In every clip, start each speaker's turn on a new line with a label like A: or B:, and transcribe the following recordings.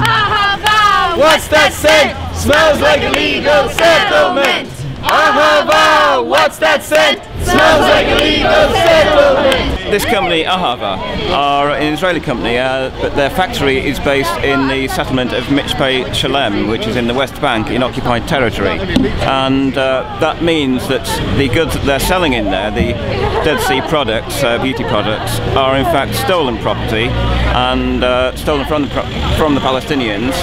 A: Ahava, what's that scent? Smells like a legal settlement. Ahava, what's that scent? Smells like a legal settlement.
B: This company, Ahava, are an Israeli company, but their factory is based in the settlement of Mitzpe Shalem, which is in the West Bank in occupied territory. And that means that the goods that they're selling in there, the Dead Sea products, beauty products, are in fact stolen property and stolen from the Palestinians.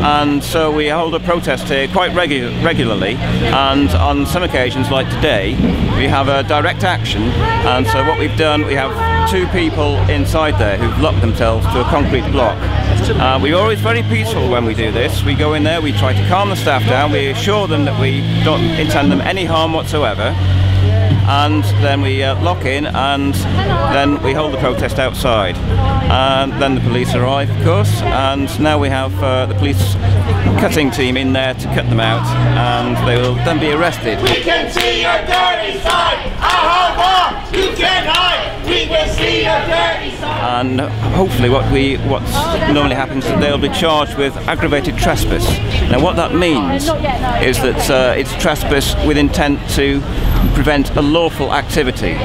B: And so we hold a protest here quite regularly, and on some occasions like today we have a direct action. And so what we've done, we have 2 people inside there who've locked themselves to a concrete block. We're always very peaceful when we do this. We go in there, we try to calm the staff down, we assure them that we don't intend them any harm whatsoever, and then we lock in, and then we hold the protest outside. And then the police arrive, of course, and now we have the police cutting team in there to cut them out, and they will then be arrested.
A: We can see your dirty side. Ahava, you can't hide. We can see your dirty side.
B: And hopefully what normally happens is they'll be charged with aggravated trespass. Now what that means is that it's trespass with intent to prevent a lawful activity,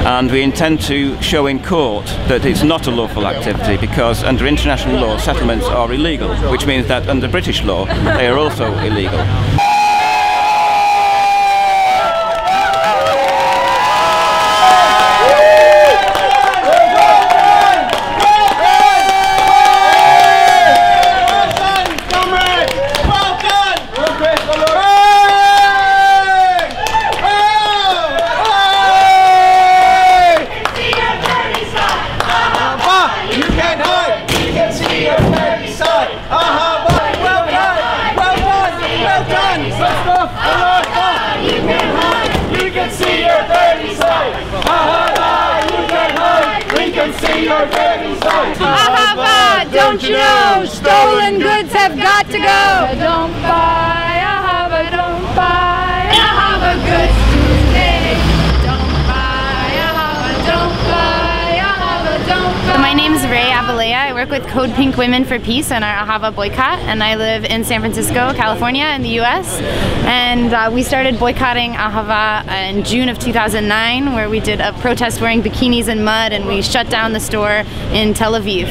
B: and we intend to show in court that it's not a lawful activity, because under international law settlements are illegal, which means that under British law they are also illegal.
C: Ahava, don't you know, stolen goods have got to go. Don't buy Ahava, don't buy Ahava goods today. Don't buy Ahava, don't buy Ahava, don't buy.
D: My name is Rae Abileah. I work with Code Pink Women for Peace and our Ahava Boycott, and I live in San Francisco, California in the US. And we started boycotting Ahava in June of 2009, where we did a protest wearing bikinis in mud, and we shut down the store in Tel Aviv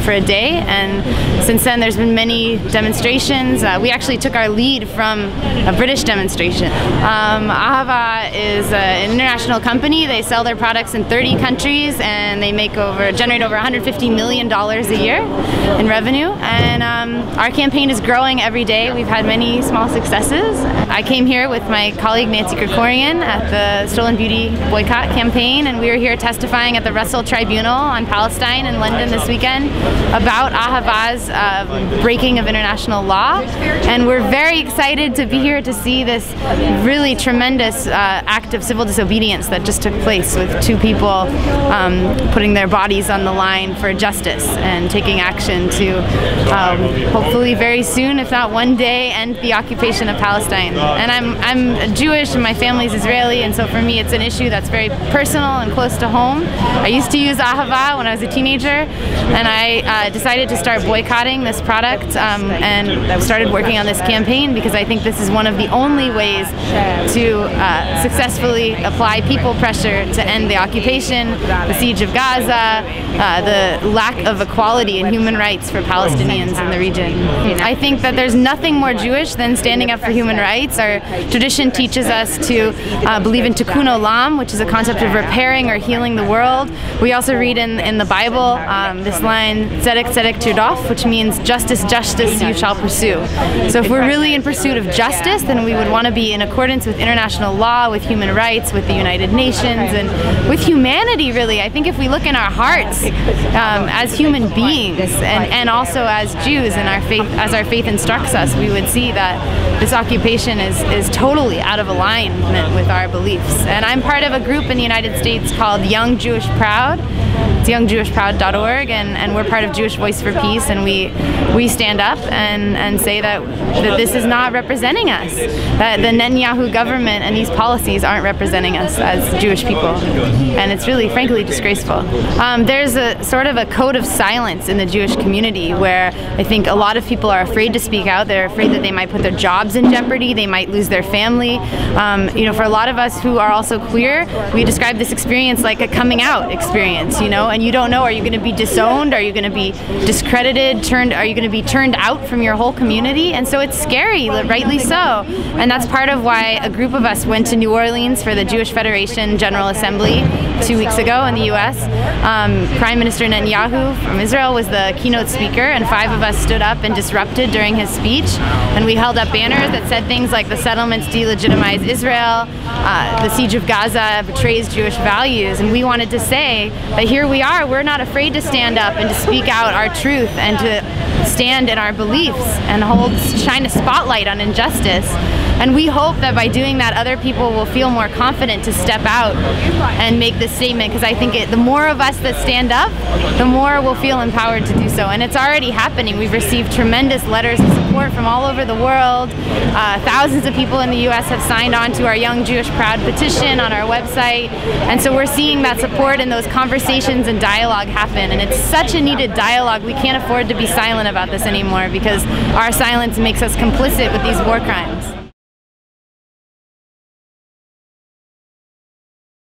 D: for a day. And since then there's been many demonstrations. We actually took our lead from a British demonstration. Ahava is an international company. They sell their products in 30 countries, and they generate over $150 million a year in revenue. And our campaign is growing every day. We've had many small successes. I came here with my colleague Nancy Krikorian at the Stolen Beauty Boycott Campaign, and we were here testifying at the Russell Tribunal on Palestine in London this weekend about Ahava's breaking of international law. And we're very excited to be here to see this really tremendous act of civil disobedience that just took place, with 2 people putting their bodies on the line for justice and taking action to hopefully very soon, if not one day, end the occupation of Palestine. And I'm Jewish and my family's Israeli, and so for me it's an issue that's very personal and close to home. I used to use Ahava when I was a teenager, and I decided to start boycotting this product, and started working on this campaign because I think this is one of the only ways to successfully apply people pressure to end the occupation, the siege of Gaza, the lack of equality and human rights for Palestinians in the region. I think that there's nothing more Jewish than standing up for human rights. Our tradition teaches us to believe in tikkun olam, which is a concept of repairing or healing the world. We also read in the Bible this line, tzedek tzedek tirdof, which means justice, justice you shall pursue. So if we're really in pursuit of justice, then we would want to be in accordance with international law, with human rights, with the United Nations, and with humanity, really. I think if we look in our hearts as human beings, and also as Jews, and as our faith instructs us, we would see that this occupation is totally out of alignment with our beliefs. And I'm part of a group in the United States called Young Jewish Proud. It's youngjewishproud.org, and we're part of Jewish Voice for Peace, and we stand up and say that this is not representing us, that the Netanyahu government and these policies aren't representing us as Jewish people, and it's really, frankly, disgraceful. There's a sort of a code of silence in the Jewish community where I think a lot of people are afraid to speak out. They're afraid that they might put their jobs in jeopardy, they might lose their family. For a lot of us who are also queer, we describe this experience like a coming out experience, and you don't know, are you going to be disowned? Are you going to be discredited? Are you going to be turned out from your whole community? And so it's scary, rightly so. And that's part of why a group of us went to New Orleans for the Jewish Federation General Assembly 2 weeks ago in the U.S. Prime Minister Netanyahu from Israel was the keynote speaker, and 5 of us stood up and disrupted during his speech. And we held up banners that said things like the settlements delegitimize Israel, the siege of Gaza betrays Jewish values, and we wanted to say that here we are, we're not afraid to stand up and to speak out our truth and to stand in our beliefs and shine a spotlight on injustice. And we hope that by doing that, other people will feel more confident to step out and make this statement, because I think the more of us that stand up, the more we'll feel empowered to do so. And it's already happening. We've received tremendous letters of support from all over the world. Thousands of people in the U.S. have signed on to our Young Jewish Proud petition on our website. And so we're seeing that support and those conversations and dialogue happen. And it's such a needed dialogue. We can't afford to be silent about this anymore, because our silence makes us complicit with these war crimes.